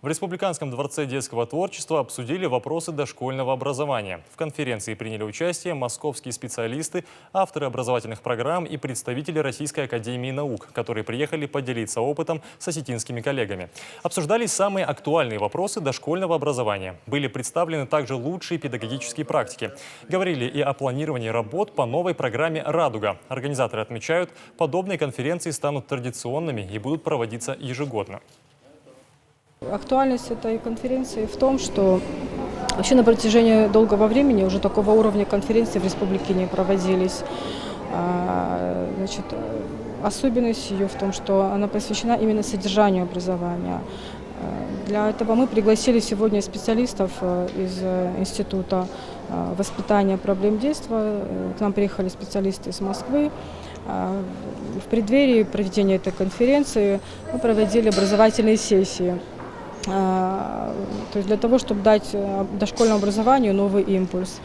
В Республиканском дворце детского творчества обсудили вопросы дошкольного образования. В конференции приняли участие московские специалисты, авторы образовательных программ и представители Российской академии наук, которые приехали поделиться опытом с осетинскими коллегами. Обсуждались самые актуальные вопросы дошкольного образования. Были представлены также лучшие педагогические практики. Говорили и о планировании работ по новой программе «Радуга». Организаторы отмечают, подобные конференции станут традиционными и будут проводиться ежегодно. Актуальность этой конференции в том, что вообще на протяжении долгого времени уже такого уровня конференции в республике не проводились. Значит, особенность ее в том, что она посвящена именно содержанию образования. Для этого мы пригласили сегодня специалистов из Института воспитания проблем детства. К нам приехали специалисты из Москвы. В преддверии проведения этой конференции мы проводили образовательные сессии. То есть для того, чтобы дать дошкольному образованию новый импульс.